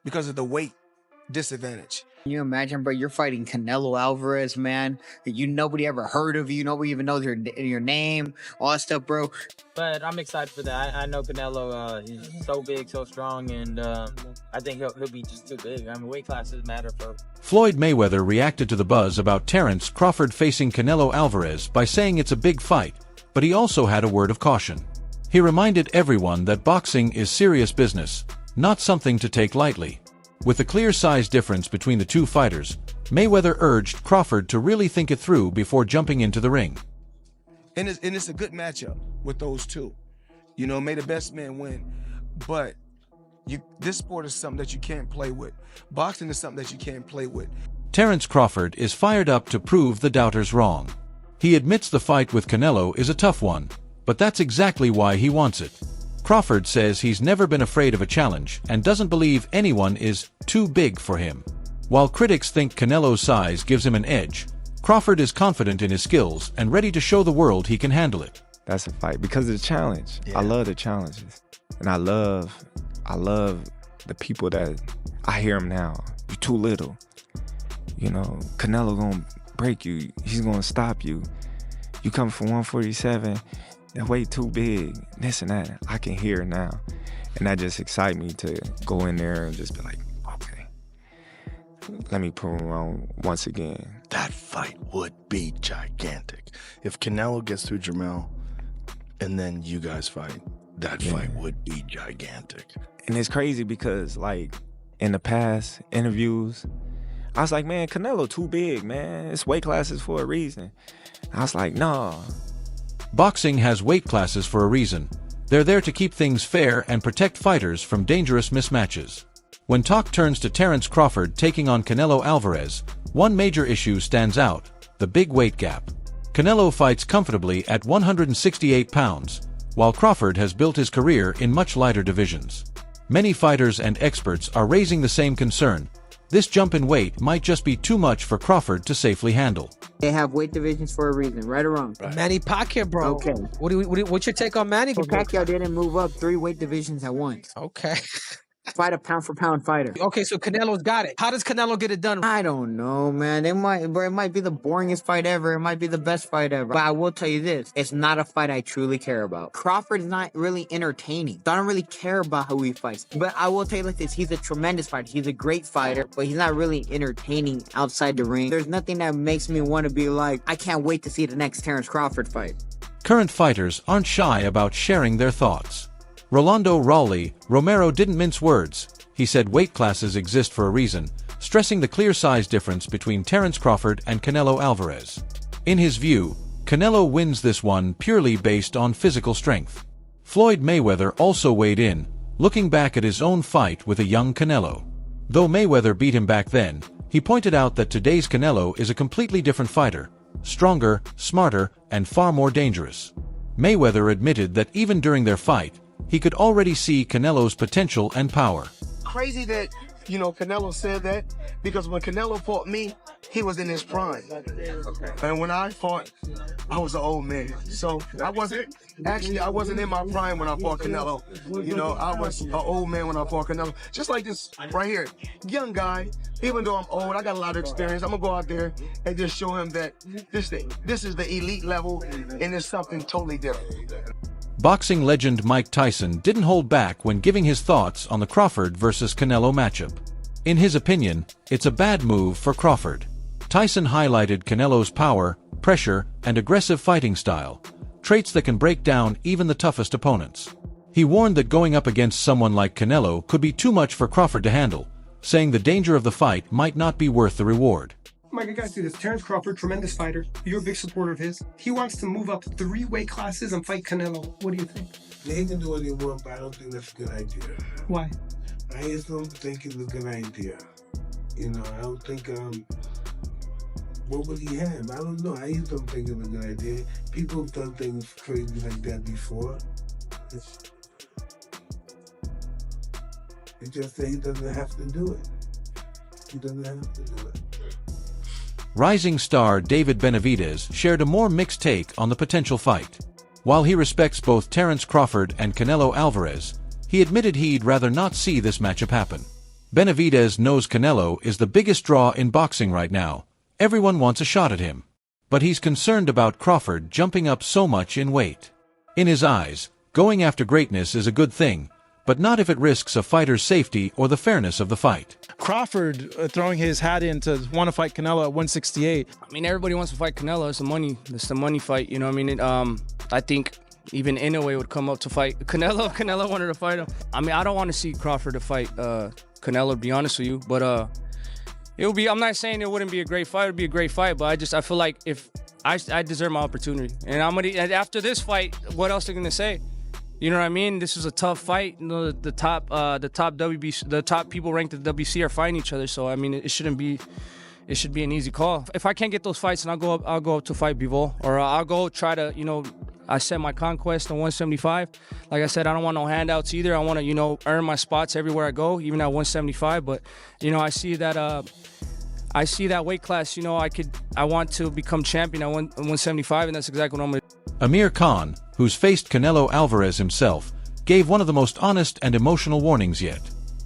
because of the weight disadvantage. Can you imagine, bro? You're fighting Canelo Alvarez, man. Nobody ever heard of you. Nobody even knows your name, all that stuff, bro. But I'm excited for that. I know Canelo, he's so big, so strong, and I think he'll be just too big. I mean, weight classes matter for. Floyd Mayweather reacted to the buzz about Terence Crawford facing Canelo Alvarez by saying it's a big fight, but he also had a word of caution. He reminded everyone that boxing is serious business, not something to take lightly. With a clear size difference between the two fighters, Mayweather urged Crawford to really think it through before jumping into the ring. And it's a good matchup with those two. You know, may the best man win. But this sport is something that you can't play with. Boxing is something that you can't play with. Terence Crawford is fired up to prove the doubters wrong. He admits the fight with Canelo is a tough one, but that's exactly why he wants it. Crawford says he's never been afraid of a challenge and doesn't believe anyone is too big for him. While critics think Canelo's size gives him an edge, Crawford is confident in his skills and ready to show the world he can handle it. That's a fight because of the challenge. Yeah. I love the challenges. And I love the people that I hear them now. You're too little. You know, Canelo gonna break you. He's gonna stop you. You come from 147. That weight too big, this and that. I can hear it now. And that just excites me to go in there and just be like, okay, let me prove him wrong once again. That fight would be gigantic. If Canelo gets through Jamel and then you guys fight, that fight would be gigantic. And it's crazy because, like, in the past interviews, I was like, man, Canelo too big, man. It's weight classes for a reason. I was like, nah. Boxing has weight classes for a reason. They're there to keep things fair and protect fighters from dangerous mismatches. When talk turns to Terence Crawford taking on Canelo Alvarez, one major issue stands out: the big weight gap. Canelo fights comfortably at 168 pounds, while Crawford has built his career in much lighter divisions. Many fighters and experts are raising the same concern. This jump in weight might just be too much for Crawford to safely handle. They have weight divisions for a reason, right or wrong? Right. Manny Pacquiao, bro. Okay. What's your take on Manny? Pacquiao didn't move up 3 weight divisions at once. Okay. Fight a pound-for-pound fighter. Okay, so Canelo's got it. How does Canelo get it done? I don't know, man. It might be the boringest fight ever. It might be the best fight ever. But I will tell you this. It's not a fight I truly care about. Crawford is not really entertaining. I don't really care about who he fights. But I will tell you like this. He's a tremendous fighter. He's a great fighter. But he's not really entertaining outside the ring. There's nothing that makes me want to be like, I can't wait to see the next Terence Crawford fight. Current fighters aren't shy about sharing their thoughts. Rolando Raleigh Romero didn't mince words. He said weight classes exist for a reason, stressing the clear size difference between Terence Crawford and Canelo Alvarez. In his view, Canelo wins this one purely based on physical strength. Floyd Mayweather also weighed in, looking back at his own fight with a young Canelo. Though Mayweather beat him back then, he pointed out that today's Canelo is a completely different fighter, stronger, smarter, and far more dangerous. Mayweather admitted that even during their fight, he could already see Canelo's potential and power. Crazy that, you know, Canelo said that, because when Canelo fought me, he was in his prime. And when I fought, I was an old man. So I wasn't in my prime when I fought Canelo. You know, I was an old man when I fought Canelo. Just like this right here, young guy, even though I'm old, I got a lot of experience. I'm gonna go out there and just show him that this is the elite level and it's something totally different. Boxing legend Mike Tyson didn't hold back when giving his thoughts on the Crawford vs. Canelo matchup. In his opinion, it's a bad move for Crawford. Tyson highlighted Canelo's power, pressure, and aggressive fighting style, traits that can break down even the toughest opponents. He warned that going up against someone like Canelo could be too much for Crawford to handle, saying the danger of the fight might not be worth the reward. Mike, I gotta do this. Terence Crawford, tremendous fighter. You're a big supporter of his. He wants to move up 3 weight classes and fight Canelo. What do you think? They can do what they want, but I don't think that's a good idea. Why? I just don't think it's a good idea. You know, I don't think, what would he have? I don't know. I just don't think it's a good idea. People have done things crazy like that before. It's just that he doesn't have to do it. He doesn't have to do it. Rising star David Benavidez shared a more mixed take on the potential fight. While he respects both Terence Crawford and Canelo Alvarez, he admitted he'd rather not see this matchup happen. Benavidez knows Canelo is the biggest draw in boxing right now. Everyone wants a shot at him. But he's concerned about Crawford jumping up so much in weight. In his eyes, going after greatness is a good thing, but not if it risks a fighter's safety or the fairness of the fight. Crawford throwing his hat in to want to fight Canelo at 168. I mean, everybody wants to fight Canelo. It's the money fight. You know what I mean? I think even Inoue would come up to fight Canelo. Canelo wanted to fight him. I mean, I don't want to see Crawford to fight Canelo, to be honest with you. But it would be. I'm not saying it wouldn't be a great fight. It would be a great fight. But I feel like if I deserve my opportunity, and and after this fight, what else are they gonna say? You know what I mean? This is a tough fight. You know, the top WBC, the top people ranked at the WBC are fighting each other. So I mean, it should be an easy call. If I can't get those fights, then I'll go up to fight Bivol, or I'll go try to, you know, I set my conquest on 175. Like I said, I don't want no handouts either. I want to, you know, earn my spots everywhere I go, even at 175. But you know, I see that weight class. You know, I want to become champion at 175, and that's exactly what I'm gonna do. Amir Khan, who's faced Canelo Alvarez himself, gave one of the most honest and emotional warnings yet.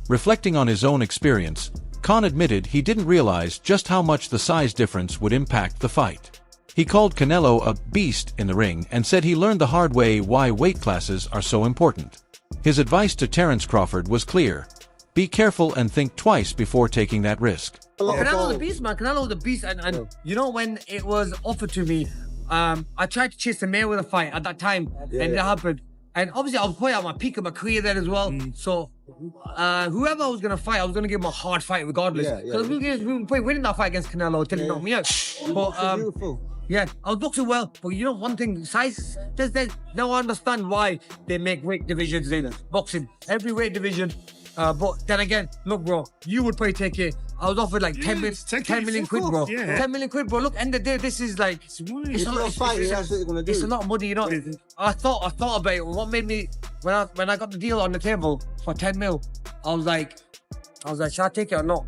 Reflecting on his own experience, Khan admitted he didn't realize just how much the size difference would impact the fight. He called Canelo a beast in the ring and said he learned the hard way why weight classes are so important. His advice to Terence Crawford was clear: be careful and think twice before taking that risk. Canelo's a beast, man. Canelo's a beast, and you know, when it was offered to me, I tried to chase the Mayweather fight at that time, and it happened. And obviously, I was probably at my peak of my career there as well. So, whoever I was going to fight, I was going to give him a hard fight regardless. Because we were probably winning that fight against Canelo until he knocked me out. But, yeah, I was boxing well. But you know, one thing, size, there's now I understand why they make weight divisions in boxing. Every weight division. But then again, look, bro, you would probably take it. I was offered like 10 million quid, bro. 10 million quid, bro. Look, end of the day, this is like, it's a lot of money, you know. I thought about it. What made me, when I got the deal on the table for 10 mil, I was like, should I take it or not?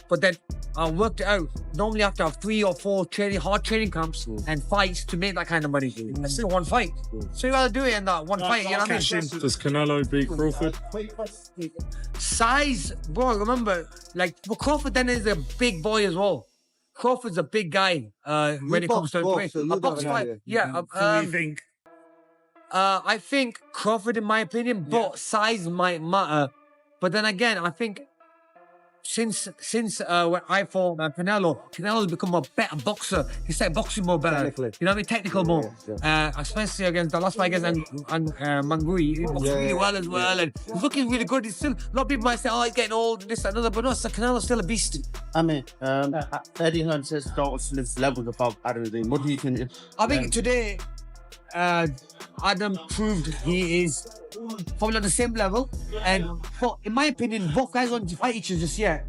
But then I worked it out. Normally, I have to have 3 or 4 hard training camps and fights to make that kind of money. That's still one fight. So you gotta do it in that one fight, you know what I mean? Does Canelo beat Crawford? Size, bro, remember, like, but Crawford then is a big boy as well. Crawford's a big guy when it comes to a box fight. Yeah. Who do you think? I think Crawford, in my opinion, but size might matter. But then again, I think since when I fought Canelo's become a better boxer. He started boxing more better. Technically. You know what I mean? Technical more. Especially against the last fight against Mangui. He boxed really well as well. And he's looking really good. He's still, a lot of people might say, oh, he's getting old, this, that, another. But no, Canelo's still a beast. I mean, Eddie Hearn says Dalton's levels above Adam. What do you think? I think today, Adam proved he is probably on the same level, but in my opinion, both guys want to fight each other just yet.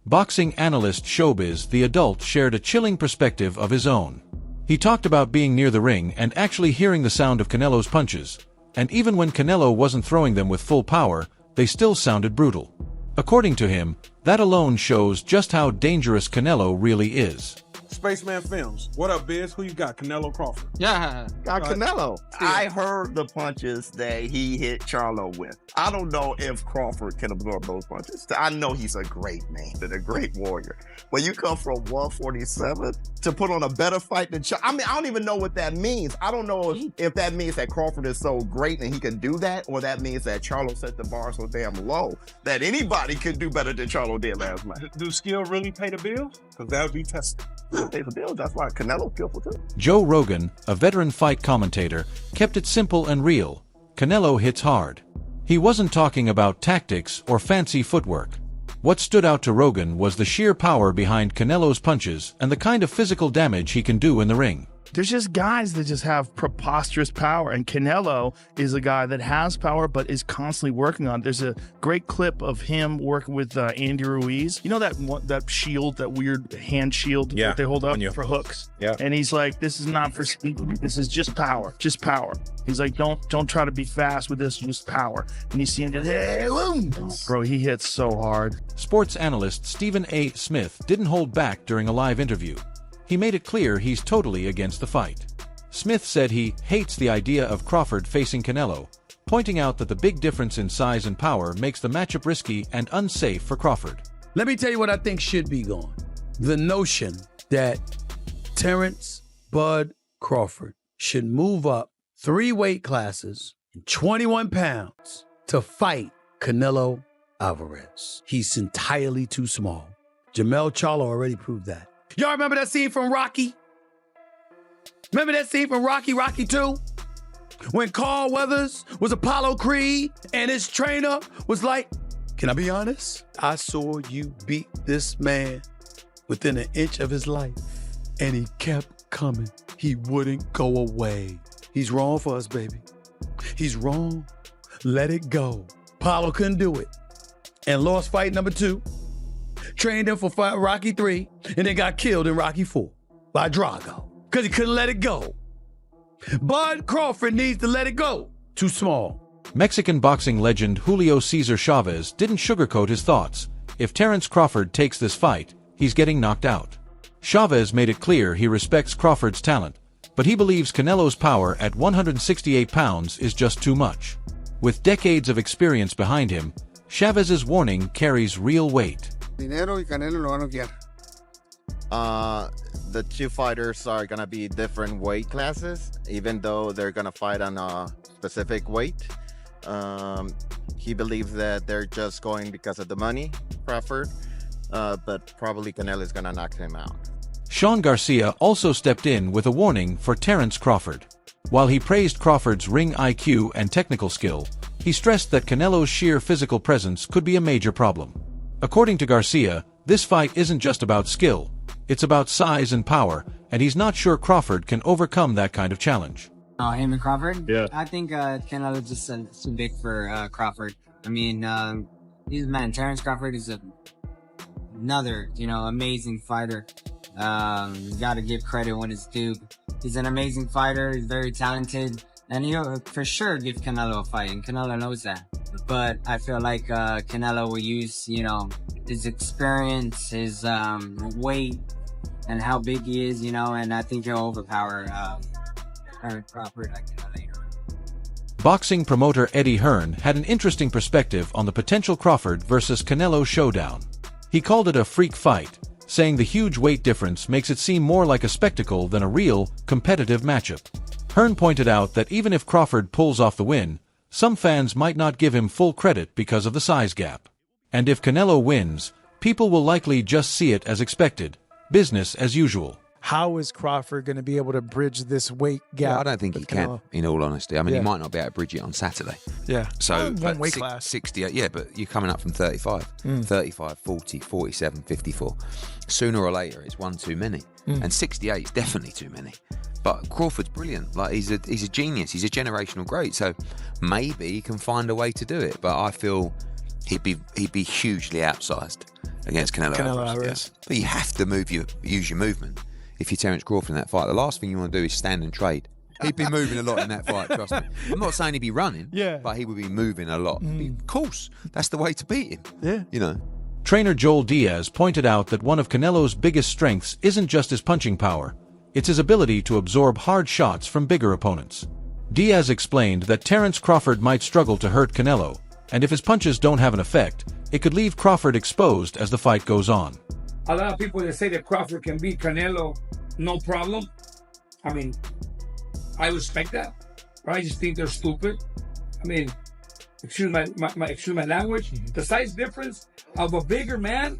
Boxing analyst Showbiz the Adult shared a chilling perspective of his own. He talked about being near the ring and actually hearing the sound of Canelo's punches, and even when Canelo wasn't throwing them with full power, they still sounded brutal. According to him, that alone shows just how dangerous Canelo really is. Spaceman Films. What up, Biz? Who you got? Canelo Crawford. Yeah, got Canelo. I heard the punches that he hit Charlo with. I don't know if Crawford can absorb those punches. I know he's a great man and a great warrior. But you come from 147 to put on a better fight than Charlo. I mean, I don't even know what that means. I don't know if that means that Crawford is so great and he can do that, or that means that Charlo set the bar so damn low that anybody could do better than Charlo did last night. Do skill really pay the bill? Because that would be tested. Pay the bill. That's why Canelo skillful too. Joe Rogan, a veteran fight commentator, kept it simple and real. Canelo hits hard. He wasn't talking about tactics or fancy footwork. What stood out to Rogan was the sheer power behind Canelo's punches and the kind of physical damage he can do in the ring. There's just guys that just have preposterous power, and Canelo is a guy that has power but is constantly working on it. There's a great clip of him working with Andy Ruiz. You know that shield, that weird hand shield that they hold up for hooks? Yeah. And he's like, this is not for speed. This is just power. Just power. He's like, don't try to be fast with this, just power. And you see him just, bro, he hits so hard. Sports analyst Stephen A. Smith didn't hold back during a live interview. He made it clear he's totally against the fight. Smith said he hates the idea of Crawford facing Canelo, pointing out that the big difference in size and power makes the matchup risky and unsafe for Crawford. Let me tell you what I think should be gone. The notion that Terence Bud Crawford should move up 3 weight classes, 21 pounds, to fight Canelo Alvarez. He's entirely too small. Jermell Charlo already proved that. Y'all remember that scene from Rocky? Remember that scene from Rocky 2? When Carl Weathers was Apollo Creed and his trainer was like, can I be honest? I saw you beat this man within an inch of his life. And he kept coming. He wouldn't go away. He's wrong for us, baby. He's wrong. Let it go. Apollo couldn't do it. And lost fight number 2. Trained him for Rocky 3, and then got killed in Rocky 4 by Drago. Because he couldn't let it go. Bud Crawford needs to let it go. Too small. Mexican boxing legend Julio Cesar Chavez didn't sugarcoat his thoughts. If Terence Crawford takes this fight, he's getting knocked out. Chavez made it clear he respects Crawford's talent, but he believes Canelo's power at 168 pounds is just too much. With decades of experience behind him, Chavez's warning carries real weight. Dinero y Canelo lo van a noquear. The two fighters are gonna be different weight classes, even though they're gonna fight on a specific weight. He believes that they're just going because of the money, Crawford, but probably Canelo is gonna knock him out. Sean Garcia also stepped in with a warning for Terence Crawford. While he praised Crawford's ring IQ and technical skill, he stressed that Canelo's sheer physical presence could be a major problem. According to Garcia, this fight isn't just about skill, it's about size and power, and he's not sure Crawford can overcome that kind of challenge. Him and Crawford? Yeah. I think Canelo's just too big for Crawford. I mean, Terence Crawford is another, amazing fighter. You gotta give credit when it's due. He's an amazing fighter, he's very talented, and he'll for sure give Canelo a fight, and Canelo knows that. But I feel like Canelo will use, his experience, his weight, and how big he is, and I think he'll overpower Crawford later. Boxing promoter Eddie Hearn had an interesting perspective on the potential Crawford versus Canelo showdown. He called it a freak fight, saying the huge weight difference makes it seem more like a spectacle than a real, competitive matchup. Hearn pointed out that even if Crawford pulls off the win, some fans might not give him full credit because of the size gap. And if Canelo wins, people will likely just see it as expected, business as usual. How is Crawford going to be able to bridge this weight gap? Yeah, I don't think he can, in all honesty. I mean, he might not be able to bridge it on Saturday. Yeah. So, one weight class. 68, yeah, but you're coming up from 35. 35, 40, 47, 54. Sooner or later, it's one too many. And 68 is definitely too many. But Crawford's brilliant. Like, he's a genius. He's a generational great. So maybe he can find a way to do it. But I feel he'd be hugely outsized against Canelo Alvarez. Yeah. But you have to use your movement. If you're Terence Crawford in that fight, the last thing you want to do is stand and trade. He'd be moving a lot in that fight, trust me. I'm not saying he'd be running, but he would be moving a lot. Of course, that's the way to beat him. Yeah. Trainer Joel Diaz pointed out that one of Canelo's biggest strengths isn't just his punching power, it's his ability to absorb hard shots from bigger opponents. Diaz explained that Terence Crawford might struggle to hurt Canelo, and if his punches don't have an effect, it could leave Crawford exposed as the fight goes on. A lot of people that say that Crawford can beat Canelo, no problem. I mean, I respect that, but I just think they're stupid. I mean, excuse my language. The size difference of a bigger man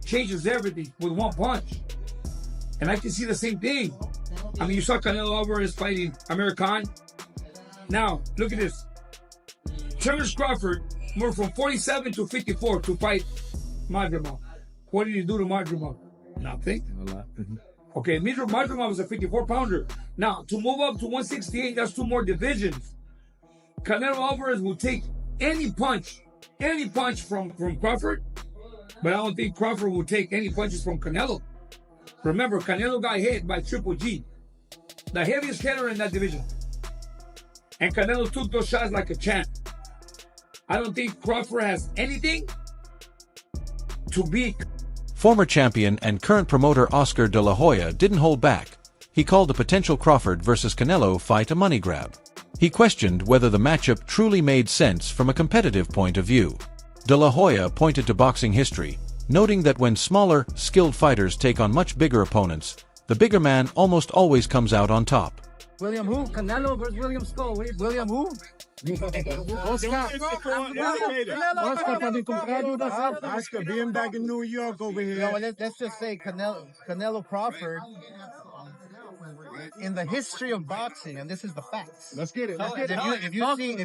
changes everything with one punch. And I can see the same thing. I mean, you saw Canelo Alvarez fighting Amir Khan. Now, look at this. Terence Crawford moved from 47 to 54 to fight Madrimov. What did he do to Madrimov? Nothing. Okay, Madrimov was a 54-pounder. Now, to move up to 168, that's 2 more divisions. Canelo Alvarez will take any punch from Crawford, but I don't think Crawford will take any punches from Canelo. Remember, Canelo got hit by Triple G, the heaviest hitter in that division. And Canelo took those shots like a champ. I don't think Crawford has anything to beat. Former champion and current promoter Oscar De La Hoya didn't hold back. He called the potential Crawford versus Canelo fight a money grab. He questioned whether the matchup truly made sense from a competitive point of view. De La Hoya pointed to boxing history, noting that when smaller, skilled fighters take on much bigger opponents, the bigger man almost always comes out on top. William who? Canelo versus William Skull. William who? Oscar, being back in New York over here. No, let's just say Canelo Crawford, in the history of boxing, and this is the facts. Let's get it. If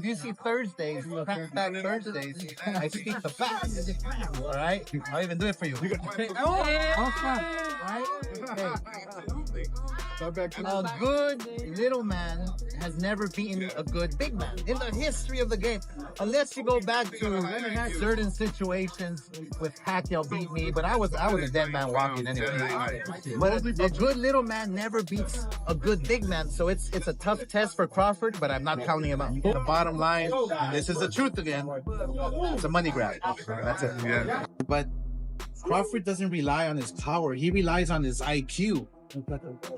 you see Thursdays, Crackback Thursdays, I speak the facts. All right, I'll even do it for you. A good little man has never beaten a good big man in the history of the game, unless you go back to certain situations with Pacquiao beat me, but I was a dead man walking anyway. But a good little man never beats a good big man, so it's a tough test for Crawford, but I'm not counting him out. The bottom line, this is the truth again, it's a money grab. That's it. Yeah. But Crawford doesn't rely on his power, he relies on his IQ.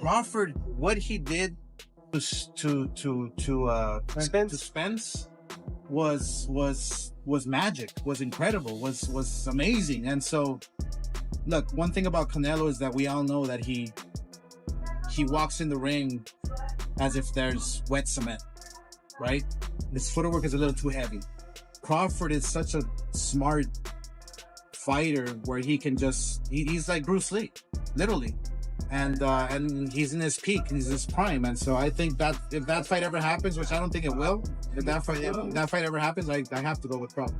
Crawford, what he did to Spence was magic, was incredible, was amazing. And so, look, one thing about Canelo is that we all know that he walks in the ring as if there's wet cement, right? His footwork is a little too heavy. Crawford is such a smart fighter where he can he's like Bruce Lee, literally. And he's in his peak, he's in his prime, and so I think that if that fight ever happens, which I don't think it will, if that fight ever happens, I have to go with Crawford.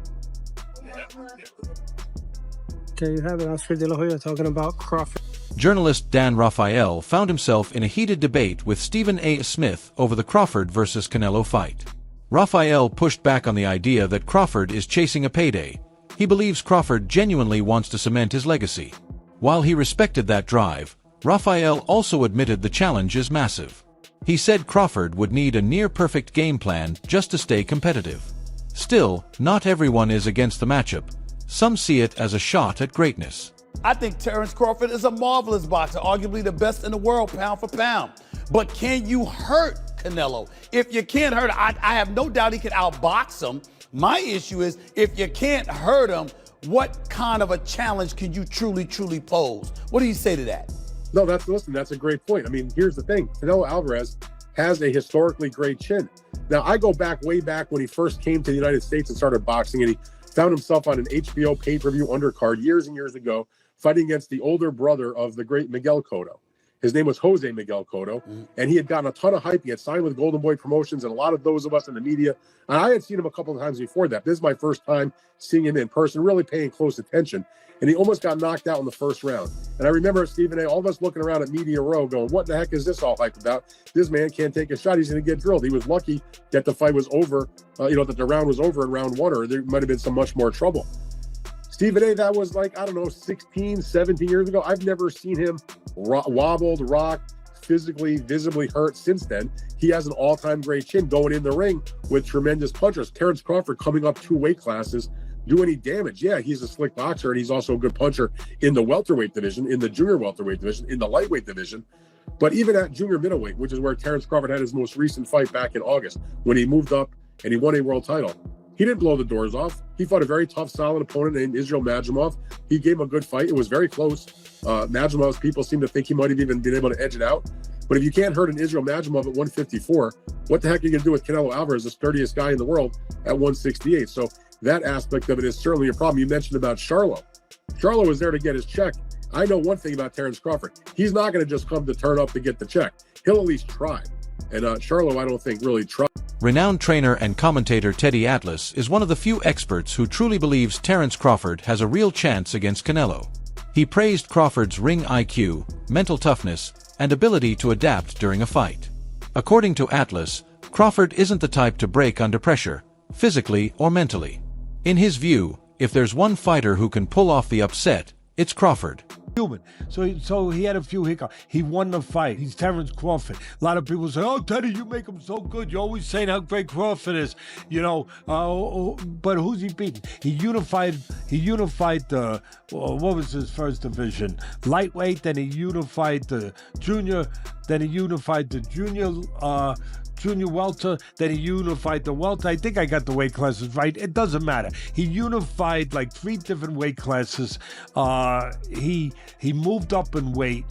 Okay, you have it. Oscar De La Hoya talking about Crawford. Journalist Dan Rafael found himself in a heated debate with Stephen A. Smith over the Crawford versus Canelo fight. Rafael pushed back on the idea that Crawford is chasing a payday. He believes Crawford genuinely wants to cement his legacy. While he respected that drive, Rafael also admitted the challenge is massive. He said Crawford would need a near-perfect game plan just to stay competitive. Still, not everyone is against the matchup. Some see it as a shot at greatness. I think Terence Crawford is a marvelous boxer, arguably the best in the world, pound for pound. But can you hurt Canelo? If you can't hurt him, I have no doubt he can outbox him. My issue is, if you can't hurt him, what kind of a challenge can you truly pose? What do you say to that? No, that's a great point. I mean, here's the thing. Canelo Alvarez has a historically great chin. Now, I go way back when he first came to the United States and started boxing, and he found himself on an HBO pay-per-view undercard years and years ago, fighting against the older brother of the great Miguel Cotto. His name was Jose Miguel Cotto, and he had gotten a ton of hype. He had signed with Golden Boy Promotions, and a lot of those of us in the media, and I had seen him a couple of times before that. This is my first time seeing him in person, really paying close attention, and he almost got knocked out in the first round. And I remember Stephen A., all of us looking around at Media Row going, what the heck is this all hype about? This man can't take a shot. He's going to get drilled. He was lucky that the fight was over, that the round was over in round one, or there might have been some much more trouble. Stephen A., that was 16, 17 years ago. I've never seen him wobbled, rocked, physically, visibly hurt since then. He has an all-time great chin going in the ring with tremendous punchers. Terence Crawford coming up 2 weight classes, do any damage? Yeah, he's a slick boxer, and he's also a good puncher in the welterweight division, in the junior welterweight division, in the lightweight division. But even at junior middleweight, which is where Terence Crawford had his most recent fight back in August, when he moved up and he won a world title, he didn't blow the doors off. He fought a very tough, solid opponent named Israel Madrimov. He gave him a good fight. It was very close. Madrimov's people seem to think he might have even been able to edge it out. But if you can't hurt an Israel Madrimov at 154, what the heck are you going to do with Canelo Alvarez, the sturdiest guy in the world, at 168? So that aspect of it is certainly a problem. You mentioned about Charlo. Charlo was there to get his check. I know one thing about Terence Crawford. He's not going to just come to turn up to get the check. He'll at least try. And Charlo, I don't think, really tried. Renowned trainer and commentator Teddy Atlas is one of the few experts who truly believes Terence Crawford has a real chance against Canelo. He praised Crawford's ring IQ, mental toughness, and ability to adapt during a fight. According to Atlas, Crawford isn't the type to break under pressure, physically or mentally. In his view, if there's one fighter who can pull off the upset, it's Crawford. Human. So he had a few hiccups. He won the fight. He's Terence Crawford. A lot of people say, "Oh, Teddy, you make him so good. You're always saying how great Crawford is." But who's he beating? He unified the what was his first division? Lightweight. Then he unified the junior. Then he unified the junior junior welter, then he unified the welter. I think I got the weight classes right. It doesn't matter. He unified like 3 different weight classes. He moved up in weight.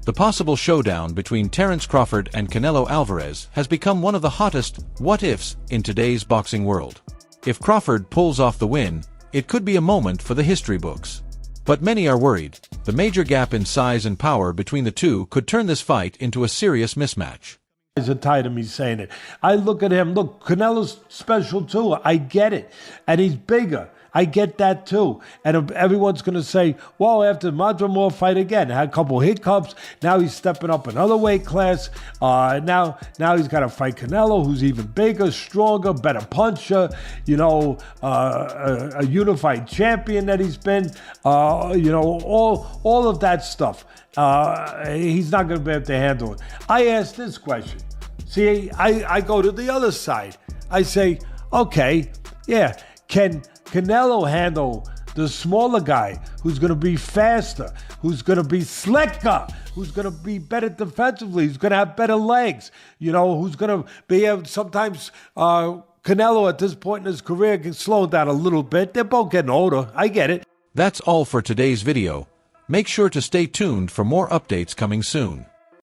The possible showdown between Terence Crawford and Canelo Alvarez has become one of the hottest what-ifs in today's boxing world. If Crawford pulls off the win, it could be a moment for the history books. But many are worried. The major gap in size and power between the two could turn this fight into a serious mismatch. Are tired of me saying it. I look at him. Look, Canelo's special too. I get it. And he's bigger. I get that too. And everyone's going to say, well, after Madrimov fight again, had a couple hiccups. Now he's stepping up another weight class. Now he's got to fight Canelo, who's even bigger, stronger, better puncher, a unified champion that he's been, all of that stuff. He's not going to be able to handle it. I ask this question. See, I go to the other side. I say, okay, yeah, can Canelo handle the smaller guy who's going to be faster, who's going to be slicker, who's going to be better defensively, who's going to have better legs, who's going to be able sometimes Canelo at this point in his career can slow down a little bit. They're both getting older. I get it. That's all for today's video. Make sure to stay tuned for more updates coming soon.